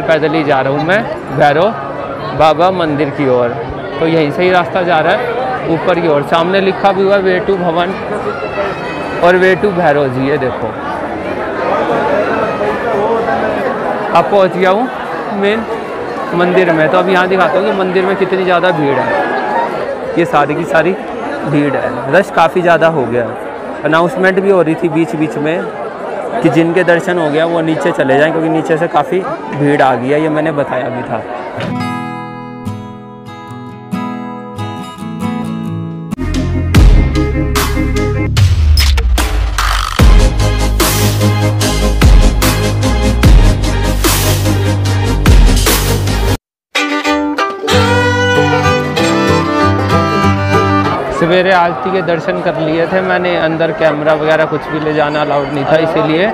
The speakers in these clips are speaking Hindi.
पैदल ही जा रहा हूँ मैं भैरव बाबा मंदिर की ओर। तो यहीं से ही रास्ता जा रहा है ऊपर की ओर। सामने लिखा भी हुआ वे टू भवन और वे टू भैरव जी। ये देखो अब पहुँच गया हूँ मेन मंदिर में। तो अब यहाँ दिखाता हूँ कि मंदिर में कितनी ज़्यादा भीड़ है। ये सारी की सारी भीड़ है, रश काफ़ी ज़्यादा हो गया। अनाउंसमेंट भी हो रही थी बीच बीच में कि जिनके दर्शन हो गया वो नीचे चले जाएं, क्योंकि नीचे से काफ़ी भीड़ आ गई है। ये मैंने बताया भी था। सवेरे आरती के दर्शन कर लिए थे मैंने। अंदर कैमरा वगैरह कुछ भी ले जाना अलाउड नहीं था, इसीलिए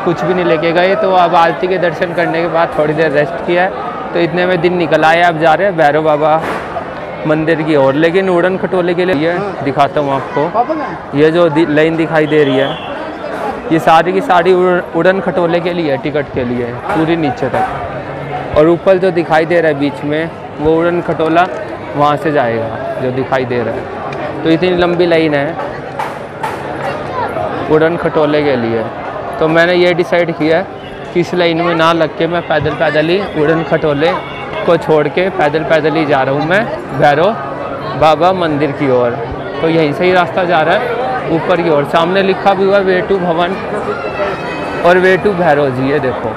कुछ भी नहीं लेके गए। तो अब आरती के दर्शन करने के बाद थोड़ी देर रेस्ट किया है। तो इतने में दिन निकल आया। अब जा रहे हैं भैरव बाबा मंदिर की ओर। लेकिन उड़न खटोले के लिए दिखाता हूँ आपको। ये जो लाइन दिखाई दे रही है ये सारी की सारी उड़न खटोले के लिए, टिकट के लिए पूरी नीचे तक। और ऊपर जो दिखाई दे रहा है बीच में वो उड़न खटोला वहाँ से जाएगा जो दिखाई दे रहा है। तो इतनी लंबी लाइन है उड़न खटोले के लिए। तो मैंने ये डिसाइड किया कि इस लाइन में ना लग के मैं पैदल ही उड़न खटोले को छोड़ के पैदल ही जा रहा हूँ मैं भैरव बाबा मंदिर की ओर। तो यहीं से ही रास्ता जा रहा है ऊपर की ओर। सामने लिखा भी हुआ वे टू भवन और वे टू भैरव जी। ये देखो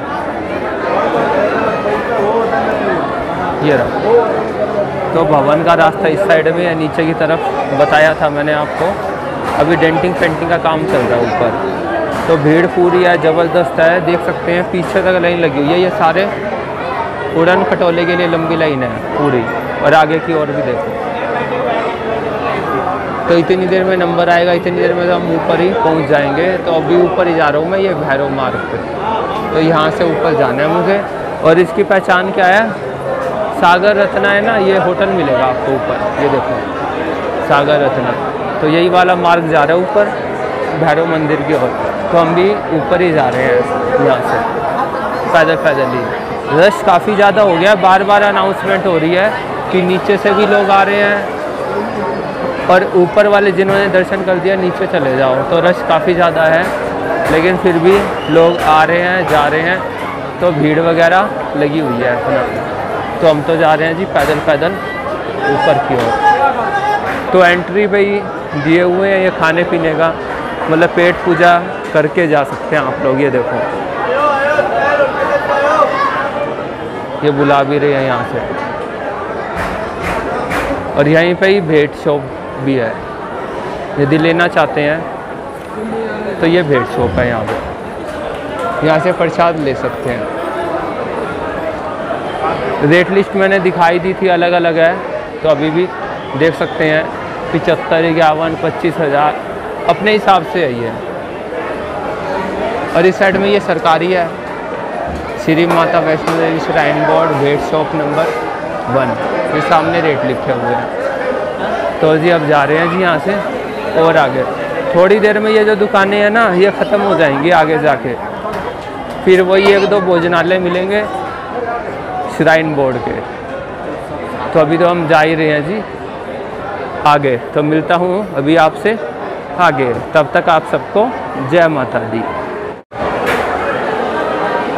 ये रहा। तो भवन का रास्ता इस साइड में है, नीचे की तरफ बताया था मैंने आपको। अभी डेंटिंग पेंटिंग का काम चल रहा है ऊपर। तो भीड़ पूरी है, ज़बरदस्त है। देख सकते हैं पीछे तक लाइन लगी हुई है। ये सारे उड़न खटोले के लिए लंबी लाइन है पूरी। और आगे की ओर भी देखो। तो इतनी देर में नंबर आएगा, इतनी देर में तो हम ऊपर ही पहुंच जाएंगे। तो अभी ऊपर ही जा रहा हूँ मैं, ये भैरव मार्ग पे। तो यहाँ से ऊपर जाना है मुझे। और इसकी पहचान क्या है, सागर रत्ना है ना, ये होटल मिलेगा आपको ऊपर। ये देखो सागर रत्ना। तो यही वाला मार्ग जा रहा है ऊपर भैरव मंदिर की ओर। तो हम भी ऊपर ही जा रहे हैं यहाँ से पैदल ही। रश काफ़ी ज़्यादा हो गया। बार बार अनाउंसमेंट हो रही है कि नीचे से भी लोग आ रहे हैं और ऊपर वाले जिन्होंने दर्शन कर दिया नीचे चले जाओ। तो रश काफ़ी ज़्यादा है, लेकिन फिर भी लोग आ रहे हैं जा रहे हैं। तो भीड़ वगैरह लगी हुई है अपना। तो हम तो जा रहे हैं जी पैदल ऊपर की ओर। तो एंट्री पे ही दिए हुए हैं ये खाने पीने का, मतलब पेट पूजा करके जा सकते हैं आप लोग। ये देखो ये बुला भी रहे हैं यहाँ से। और यहीं पे ही भेंट शॉप भी है, यदि लेना चाहते हैं तो ये भेंट शॉप है यहाँ पे। यहाँ से प्रसाद ले सकते हैं। रेट लिस्ट मैंने दिखाई दी थी, अलग अलग है। तो अभी भी देख सकते हैं 75, 51, 25,000 अपने हिसाब से है ये। और इस साइड में ये सरकारी है, श्री माता वैष्णो देवी श्राइन बोर्ड भेंट शॉप नंबर 1। ये सामने रेट लिखे हुए हैं। तो जी अब जा रहे हैं जी यहाँ से और आगे। थोड़ी देर में ये जो दुकानें हैं ना ये ख़त्म हो जाएंगी आगे जाके। फिर वही 1-2 भोजनालय मिलेंगे श्राइन बोर्ड के। तो अभी तो हम जा ही रहे हैं जी आगे। तो मिलता हूँ अभी आपसे आगे। तब तक आप सबको जय माता दी।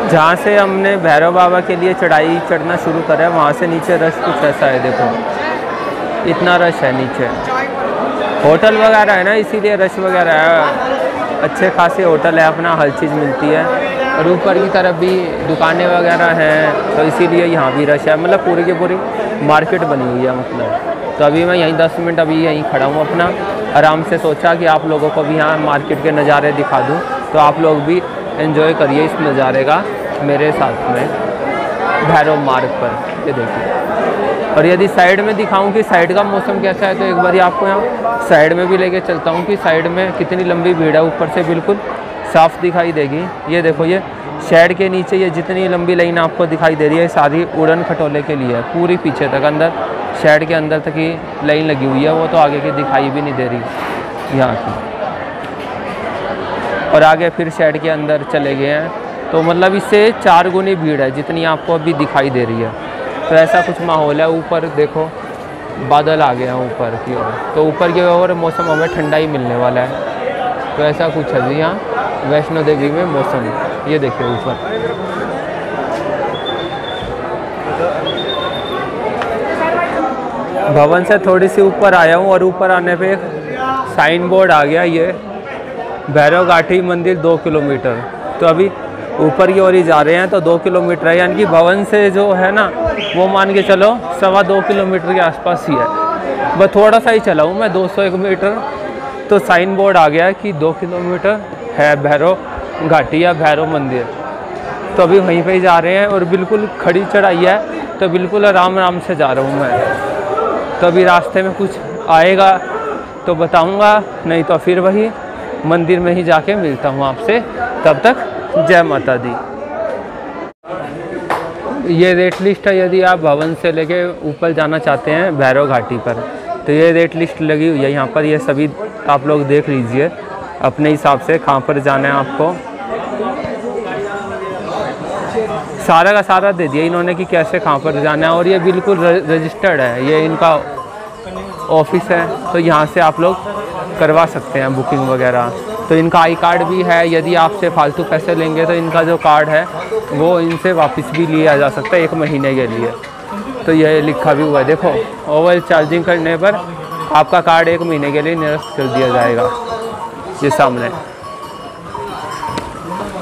जहाँ से हमने भैरव बाबा के लिए चढ़ाई चढ़ना शुरू करा है वहाँ से नीचे रश कुछ ऐसा है। देखो इतना रश है नीचे। होटल वगैरह है ना, इसीलिए रश वगैरह है। अच्छे खासे होटल है, अपना हर चीज़ मिलती है। और ऊपर की तरफ भी दुकानें वगैरह हैं, तो इसीलिए यहाँ भी रश है। मतलब पूरी की पूरी मार्केट बनी हुई है मतलब। तो अभी मैं यहीं 10 मिनट अभी यहीं खड़ा हूँ अपना आराम से। सोचा कि आप लोगों को भी यहाँ मार्केट के नज़ारे दिखा दूँ, तो आप लोग भी एंजॉय करिए इस नज़ारे का मेरे साथ में भैरव मार्ग पर। ये देखिए। और यदि साइड में दिखाऊं कि साइड का मौसम कैसा है, तो एक बार आपको यहाँ साइड में भी लेके चलता हूँ कि साइड में कितनी लंबी भीड़ है। ऊपर से बिल्कुल साफ़ दिखाई देगी। ये देखो, ये शेड के नीचे ये जितनी लंबी लाइन आपको दिखाई दे रही है सारी उड़न खटोले के लिए है। पूरी पीछे तक अंदर शेड के अंदर तक ही लाइन लगी हुई है। वो तो आगे की दिखाई भी नहीं दे रही यहाँ की। और आगे फिर शेड के अंदर चले गए हैं। तो मतलब इससे 4 गुनी भीड़ है जितनी आपको अभी दिखाई दे रही है। तो ऐसा कुछ माहौल है। ऊपर देखो बादल आ गए हैं ऊपर की ओर, तो ऊपर की ओर मौसम हमें ठंडा ही मिलने वाला है। तो ऐसा कुछ है जी यहाँ वैष्णो देवी में मौसम। ये देखिए ऊपर भवन से थोड़ी सी ऊपर आया हूँ और ऊपर आने पे एक साइन बोर्ड आ गया, ये भैरव घाटी मंदिर 2 किलोमीटर। तो अभी ऊपर की ओर ही जा रहे हैं, तो 2 किलोमीटर है, यानी कि भवन से जो है ना वो मान के चलो 2.25 किलोमीटर के आसपास ही है। बस थोड़ा सा ही चला हूँ मैं, 201 मीटर। तो साइन बोर्ड आ गया कि 2 किलोमीटर है भैरव घाटी या भैरव मंदिर। तो अभी वहीं पे ही जा रहे हैं और बिल्कुल खड़ी चढ़ाई है, तो बिल्कुल आराम आराम से जा रहा हूँ मैं। तो अभी रास्ते में कुछ आएगा तो बताऊँगा, नहीं तो फिर वही मंदिर में ही जाके मिलता हूँ आपसे। तब तक जय माता दी। ये रेट लिस्ट है, यदि आप भवन से लेके ऊपर जाना चाहते हैं भैरव घाटी पर, तो ये रेट लिस्ट लगी हुई है यहाँ पर। ये सभी आप लोग देख लीजिए अपने हिसाब से कहाँ पर जाना है आपको। सारा का सारा दे दिया इन्होंने कि कैसे कहाँ पर जाना है, और ये बिल्कुल रजिस्टर्ड है, ये इनका ऑफिस है। तो यहाँ से आप लोग करवा सकते हैं बुकिंग वगैरह। तो इनका आई कार्ड भी है, यदि आपसे फालतू पैसे लेंगे तो इनका जो कार्ड है वो इनसे वापस भी लिया जा सकता है 1 महीने के लिए। तो यह लिखा भी हुआ है, देखो ओवर चार्जिंग करने पर आपका कार्ड 1 महीने के लिए निरस्त कर दिया जाएगा, ये सामने।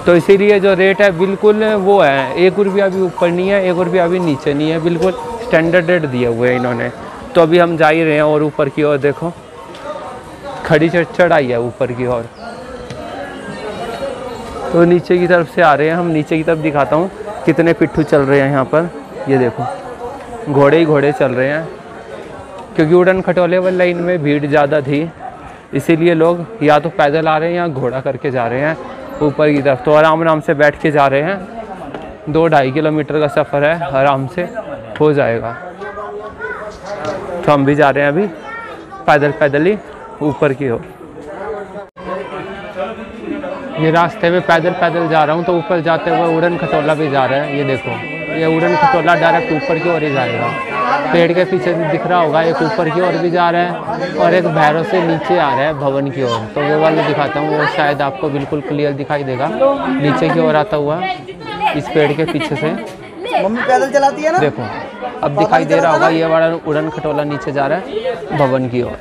तो इसीलिए जो रेट है बिल्कुल वो है, 1 रुपया भी ऊपर नहीं है, 1 रुपया भी नीचे नहीं है, बिल्कुल स्टैंडर्ड रेट दिए हुए हैं इन्होंने। तो अभी हम जा ही रहे हैं और ऊपर की ओर देखो खड़ी चढ़ाई है ऊपर की ओर। तो नीचे की तरफ से आ रहे हैं हम, नीचे की तरफ दिखाता हूँ कितने पिट्ठू चल रहे हैं यहाँ पर। ये देखो घोड़े ही घोड़े चल रहे हैं, क्योंकि उड़न खटोले वाली लाइन में भीड़ ज़्यादा थी, इसीलिए लोग या तो पैदल आ रहे हैं या घोड़ा करके जा रहे हैं ऊपर की तरफ। तो आराम आराम से बैठ के जा रहे हैं, 2-2.5 किलोमीटर का सफ़र है, आराम से हो जाएगा। तो हम भी जा रहे हैं अभी पैदल ही ऊपर की ओर। ये रास्ते में पैदल जा रहा हूँ, तो ऊपर जाते हुए उड़न खटोला भी जा रहा है। ये देखो ये उड़न खटोला डायरेक्ट ऊपर की ओर ही जाएगा। पेड़ के पीछे दिख रहा होगा, एक ऊपर की ओर भी जा रहा है और एक भैरव से नीचे आ रहा है भवन की ओर। तो वो वाला दिखाता हूँ, वो शायद आपको बिल्कुल क्लियर दिखाई देगा नीचे की ओर आता हुआ इस पेड़ के पीछे से। मम्मी पैदल चलाती है ना, देखो अब दिखाई दे रहा होगा, ये वाला उड़न खटोला नीचे जा रहा है भवन की ओर,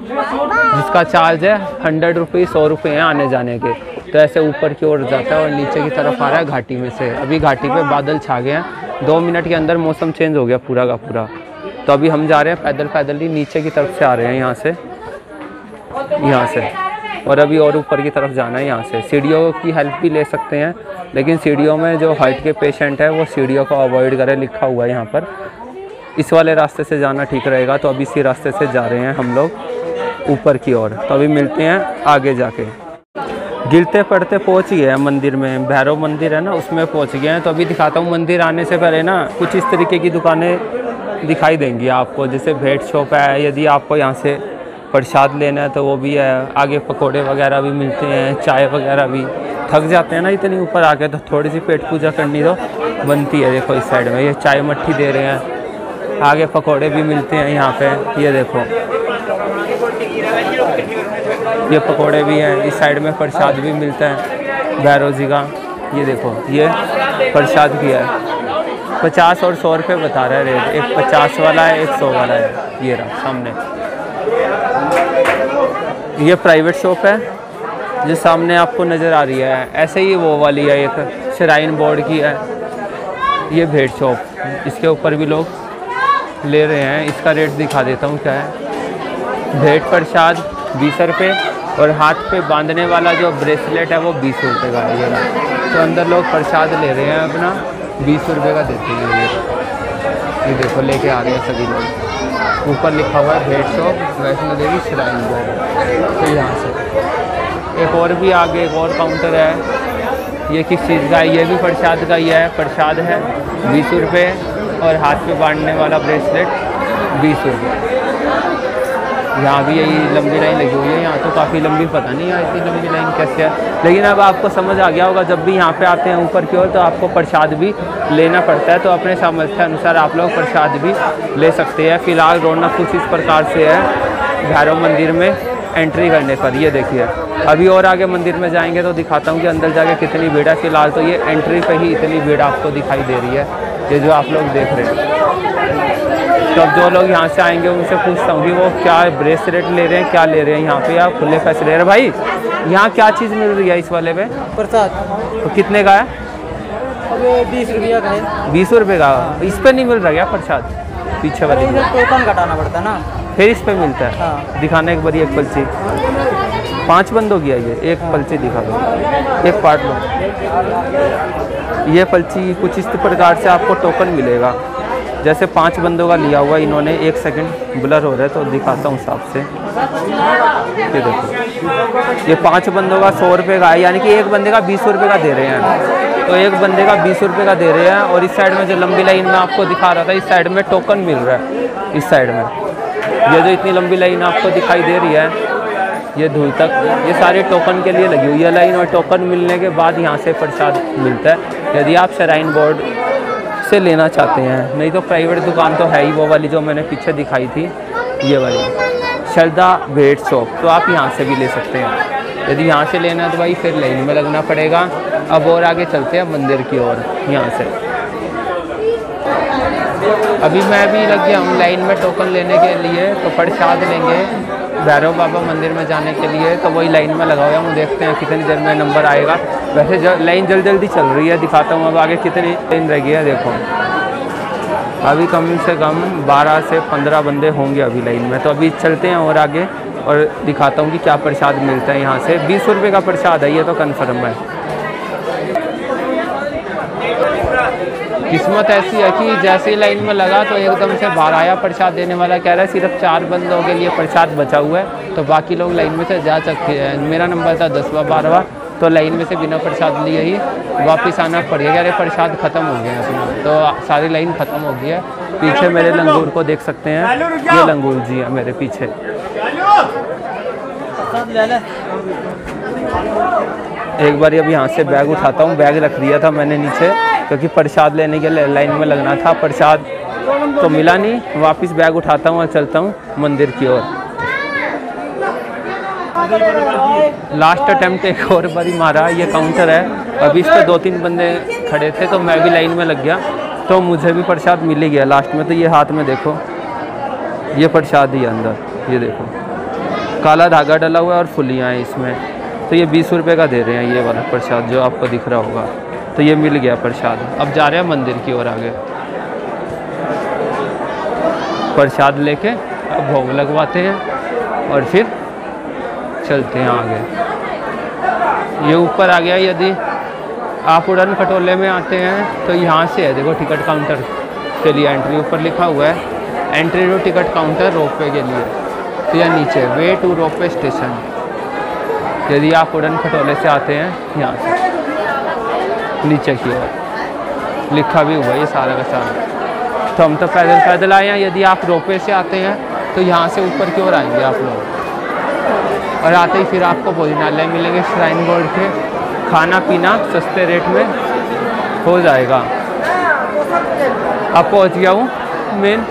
जिसका चार्ज है 100 रुपये, 100 रुपये हैं आने जाने के। तो ऐसे ऊपर की ओर जाता है और नीचे की तरफ आ रहा है घाटी में से। अभी घाटी पे बादल छा गए हैं, 2 मिनट के अंदर मौसम चेंज हो गया पूरा का पूरा। तो अभी हम जा रहे हैं पैदल ही नीचे की तरफ से आ रहे हैं यहाँ से, और अभी और ऊपर की तरफ जाना है। यहाँ से सीढ़ियों की हेल्प भी ले सकते हैं, लेकिन सीढ़ियों में जो हार्ट के पेशेंट है वो सीढ़ियों को अवॉइड करें, लिखा हुआ है यहाँ पर। इस वाले रास्ते से जाना ठीक रहेगा। तो अभी इसी रास्ते से जा रहे हैं हम लोग ऊपर की ओर। तो अभी मिलते हैं आगे जाके। गिरते पड़ते पहुंच गए हैं मंदिर में, भैरव मंदिर है ना उसमें पहुंच गए हैं। तो अभी दिखाता हूँ, मंदिर आने से पहले ना कुछ इस तरीके की दुकानें दिखाई देंगी आपको, जैसे भेंट शॉप है। यदि आपको यहाँ से प्रसाद लेना है तो वो भी है, आगे पकोड़े वगैरह भी मिलते हैं, चाय वगैरह भी। थक जाते हैं ना इतनी ऊपर आके, तो थोड़ी सी पेट पूजा करनी तो बनती है। देखो इस साइड में ये चाय मट्ठी दे रहे हैं, आगे पकोड़े भी मिलते हैं यहाँ पे। ये देखो ये पकोड़े भी हैं, इस साइड में प्रसाद भी मिलता है भैरव जी का। ये देखो ये प्रसाद की है, 50 और 100 रुपये बता रहा है रेट। एक 50 वाला है, एक 100 वाला है। ये रहा सामने, ये प्राइवेट शॉप है जो सामने आपको नज़र आ रही है। ऐसे ही वो वाली है, एक श्राइन बोर्ड की है ये भेंट शॉप, इसके ऊपर भी लोग ले रहे हैं। इसका रेट दिखा देता हूँ क्या है। भेंट प्रसाद 20 रुपये, और हाथ पे बांधने वाला जो ब्रेसलेट है वो 20 रुपये का है। ये तो अंदर लोग प्रसाद ले रहे हैं अपना, 20 रुपये का देते हैं। ये देखो लेके आ रहे हैं सभी लोग। ऊपर लिखा हुआ है भेंट shop Vaishno Devi shrine board. तो यहाँ से एक और भी आगे एक और काउंटर है, ये किस चीज़ का है, ये भी प्रसाद का ही है। प्रसाद है 20 रुपये, और हाथ पे बांधने वाला ब्रेसलेट 20 रुपये। यहाँ भी यही लंबी लाइन लगी हुई है। यहाँ तो काफ़ी लंबी, पता नहीं यार इतनी लंबी लाइन कैसे है, लेकिन अब आपको समझ आ गया होगा। जब भी यहाँ पे आते हैं ऊपर की ओर तो आपको प्रसाद भी लेना पड़ता है, तो अपने सामर्थ्य अनुसार आप लोग प्रसाद भी ले सकते हैं। फ़िलहाल रौनक कुछ इस प्रकार से है भैरव मंदिर में एंट्री करने पर। ये देखिए, अभी और आगे मंदिर में जाएंगे तो दिखाता हूँ कि अंदर जाके कितनी भीड़ है। फ़िलहाल तो ये एंट्री पे ही इतनी भीड़ आपको दिखाई दे रही है, ये जो आप लोग देख रहे हैं। तो अब जो लोग यहाँ से आएंगे उनसे पूछता हूँ कि वो क्या ब्रेसलेट ले रहे हैं, क्या ले रहे हैं यहाँ पे, या खुले पैसे ले रहे हैं। भाई यहाँ क्या चीज़ मिल रही है इस वाले पे? प्रसाद। तो कितने का है? अब 20 रुपया का है। 20 रुपये का? इस पर नहीं मिल रहा क्या प्रसाद? पीछे वाले टोकन कटाना पड़ता है ना, फिर इस पे मिलता है। हाँ। दिखाना एक बार एक पलची, 5 बंद हो गया ये, एक पलची दिखा दो, एक पार्ट लो। ये पलची कुछ इस प्रकार से आपको टोकन मिलेगा, जैसे 5 बंदों का लिया हुआ इन्होंने। 1 सेकंड ब्लर हो रहा है तो दिखाता हूँ हिसाब से। ये देखो, ये 5 बंदों का 100 रुपये का है, यानी कि एक बंदे का 20 रुपये का दे रहे हैं। तो एक बंदे का 20 रुपये का दे रहे हैं। और इस साइड में जो लंबी लाइन में आपको दिखा रहा था, इस साइड में टोकन मिल रहा है। इस साइड में ये जो इतनी लंबी लाइन आपको दिखाई दे रही है, ये धूल तक, ये सारे टोकन के लिए लगी हुई है लाइन। और टोकन मिलने के बाद यहाँ से प्रसाद मिलता है, यदि आप श्राइन बोर्ड से लेना चाहते हैं। नहीं तो प्राइवेट दुकान तो है ही, वो वाली जो मैंने पीछे दिखाई थी, ये वाली श्रद्धा भेंट शॉप, तो आप यहाँ से भी ले सकते हैं। यदि यहाँ से लेना है तो भाई फिर लाइन में लगना पड़ेगा। अब और आगे चलते हैं मंदिर की ओर। यहाँ से अभी मैं भी लग गया हूँ लाइन में टोकन लेने के लिए, तो प्रसाद लेंगे भैरव बाबा मंदिर में जाने के लिए। तो वही लाइन में लगा हुआ हूँ, देखते हैं कितनी देर में नंबर आएगा। वैसे लाइन जल्दी चल रही है, दिखाता हूँ अब आगे कितनी लाइन रह गई है। देखो अभी कम से कम 12 से 15 बंदे होंगे अभी लाइन में। तो अभी चलते हैं और आगे, और दिखाता हूँ कि क्या प्रसाद मिलता है यहाँ से। 20 रुपये का प्रसाद है, ये तो कन्फर्म है। किस्मत ऐसी है कि जैसे ही लाइन में लगा तो एकदम से बाहर आया प्रसाद देने वाला। कह रहा है सिर्फ 4 बंदों के लिए प्रसाद बचा हुआ है, तो बाकी लोग लाइन में से जा सकते हैं। मेरा नंबर था 10वां 12वां, तो लाइन में से बिना प्रसाद लिए ही वापस आना पड़ेगा। कह रहे प्रसाद ख़त्म हो गया अपना, तो सारी लाइन ख़त्म हो गई है। पीछे मेरे लंगूर को देख सकते हैं, ये लंगूर जी है मेरे पीछे। एक बार अब यहाँ से बैग उठाता हूँ, बैग रख दिया था मैंने नीचे, क्योंकि प्रसाद लेने के लिए लाइन में लगना था। प्रसाद तो मिला नहीं, वापस बैग उठाता हूँ और चलता हूँ मंदिर की ओर। लास्ट अटेम्प्ट एक और बारी मारा। ये काउंटर है, अभी इस पर 2-3 बंदे खड़े थे तो मैं भी लाइन में लग गया, तो मुझे भी प्रसाद मिल ही गया लास्ट में। तो ये हाथ में देखो, ये प्रसाद ही अंदर, ये देखो काला धागा डला हुआ है और फुलियाँ हैं इसमें। तो ये 20 रुपये का दे रहे हैं ये वाला प्रसाद जो आपको दिख रहा होगा। तो ये मिल गया प्रसाद। अब जा रहे हैं मंदिर की ओर आगे, प्रसाद लेके अब भोग लगवाते हैं और फिर चलते हैं आगे। ये ऊपर आ गया। यदि आप उड़न खटोले में आते हैं तो यहाँ से है, देखो टिकट काउंटर के लिए एंट्री, ऊपर लिखा हुआ है entry to ticket counter ropeway के लिए। तो या नीचे वे टू रोपवे स्टेशन। यदि आप उड़न खटोले से आते हैं यहाँ से नीचे की ओर लिखा भी हुआ है ये सारा का सारा। तो हम तो पैदल आए हैं। यदि आप रोपवे से आते हैं तो यहाँ से ऊपर की ओर आएंगे आप लोग, और आते ही फिर आपको भोजनालय मिलेंगे श्राइन बोर्ड के। खाना पीना सस्ते रेट में हो जाएगा। अब पहुँच गया हूँ मेन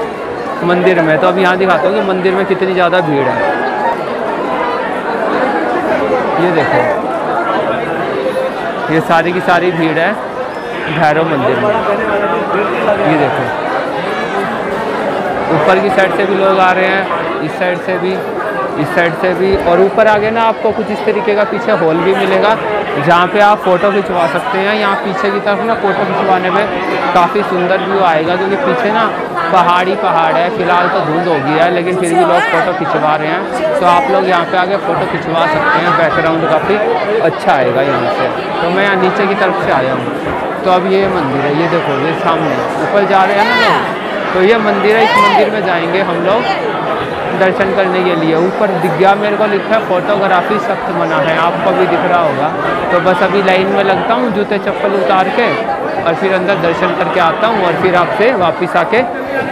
मंदिर में। तो अब यहाँ दिखाता हूँ कि मंदिर में कितनी ज़्यादा भीड़ है। ये देखो, ये सारी की सारी भीड़ है भैरव मंदिर में। ये देखो ऊपर की साइड से भी लोग आ रहे हैं, इस साइड से भी, इस साइड से भी। और ऊपर आगे ना आपको कुछ इस तरीके का पीछे हॉल भी मिलेगा जहाँ पे आप फ़ोटो खिंचवा सकते हैं। यहाँ पीछे की तरफ ना फ़ोटो खिंचवाने में काफ़ी सुंदर व्यू आएगा, क्योंकि पीछे ना पहाड़ ही पहाड़ है। फिलहाल तो धुंध हो गया है, लेकिन फिर भी लोग फ़ोटो खिंचवा रहे हैं। तो आप लोग यहाँ पे आके फ़ोटो खिंचवा सकते हैं। बैकग्राउंड काफ़ी अच्छा आएगा यहाँ से। तो मैं यहाँ नीचे की तरफ से आया हूँ। तो अब ये मंदिर है, ये देखो ये सामने ऊपर जा रहे हैं ना लोग, तो ये मंदिर है। इस मंदिर में जाएंगे हम लोग दर्शन करने के लिए। ऊपर दिख गया मेरे को लिखा है फोटोग्राफी सख्त मना है, आपको भी दिख रहा होगा। तो बस अभी लाइन में लगता हूँ, जूते चप्पल उतार के, और फिर अंदर दर्शन करके आता हूँ और फिर आपसे वापस आके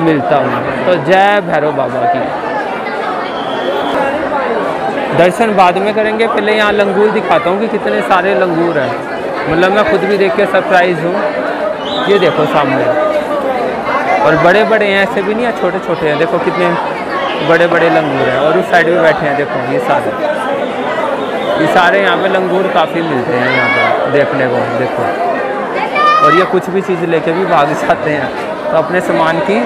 मिलता हूँ। तो जय भैरव बाबा की। दर्शन बाद में करेंगे, पहले यहाँ लंगूर दिखाता हूँ कि कितने सारे लंगूर हैं। मतलब मैं खुद भी देख के सरप्राइज़ हूँ। ये देखो सामने, और बड़े बड़े हैं, ऐसे भी नहीं है, छोटे छोटे हैं। देखो कितने बड़े बड़े लंगूर हैं। और उस साइड में बैठे हैं, देखो ये सारे यहाँ पे लंगूर काफ़ी मिलते हैं यहाँ पे देखने को। देखो, और ये कुछ भी चीज़ लेके भी भाग जाते हैं, तो अपने सामान की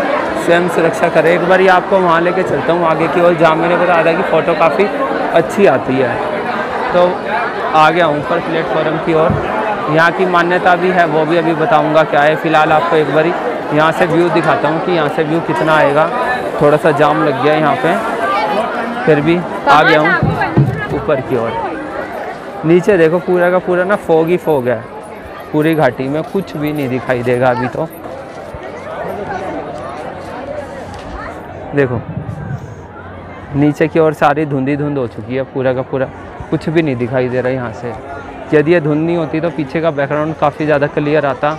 स्वयं सुरक्षा करें। एक बार ये आपको वहाँ लेके चलता हूँ आगे की ओर, जहाँ मैंने बताया था कि फ़ोटो काफ़ी अच्छी आती है। तो आ गया हूँ ऊपर प्लेटफॉर्म की ओर। यहाँ की मान्यता भी है, वो भी अभी बताऊँगा क्या है। फ़िलहाल आपको एक बारी यहाँ से व्यू दिखाता हूँ कि यहाँ से व्यू कितना आएगा। थोड़ा सा जाम लग गया यहाँ पे, फिर भी आ गया हूँ ऊपर की ओर। नीचे देखो पूरा का पूरा ना फॉग ही फॉग है, पूरी घाटी में कुछ भी नहीं दिखाई देगा अभी। तो देखो नीचे की ओर सारी धुंधी धुंध हो चुकी है, पूरा का पूरा कुछ भी नहीं दिखाई दे रहा यहाँ से। यदि ये धुंध नहीं होती तो पीछे का बैकग्राउंड काफ़ी ज़्यादा क्लियर आता।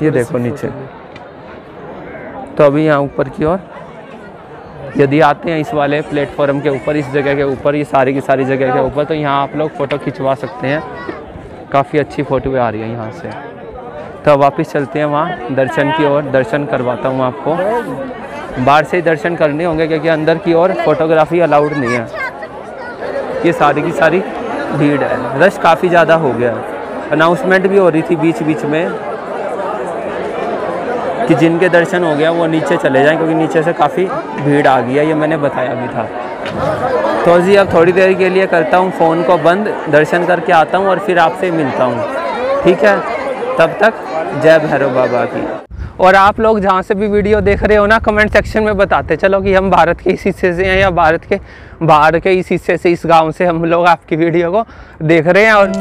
ये देखो नीचे। तो अभी यहाँ ऊपर की ओर यदि आते हैं इस वाले प्लेटफॉर्म के ऊपर, इस जगह के ऊपर, ये सारी की सारी जगह के ऊपर, तो यहाँ आप लोग फ़ोटो खिंचवा सकते हैं। काफ़ी अच्छी फ़ोटो आ रही है यहाँ से। तो वापस चलते हैं वहाँ दर्शन की ओर, दर्शन करवाता हूँ आपको। बाहर से ही दर्शन करने होंगे क्योंकि अंदर की ओर फोटोग्राफी अलाउड नहीं है। ये सारी की सारी भीड़ है, रश काफ़ी ज़्यादा हो गया है। अनाउंसमेंट भी हो रही थी बीच बीच में कि जिनके दर्शन हो गया वो नीचे चले जाएं, क्योंकि नीचे से काफ़ी भीड़ आ गई है, ये मैंने बताया भी था। तो जी अब थोड़ी देर के लिए करता हूँ फ़ोन को बंद, दर्शन करके आता हूँ और फिर आपसे मिलता हूँ, ठीक है? तब तक जय भैरव बाबा की। और आप लोग जहाँ से भी वीडियो देख रहे हो ना, कमेंट सेक्शन में बताते चलो कि हम भारत के इस हिस्से से हैं या भारत के बाहर के इस हिस्से से, इस गाँव से हम लोग आपकी वीडियो को देख रहे हैं। और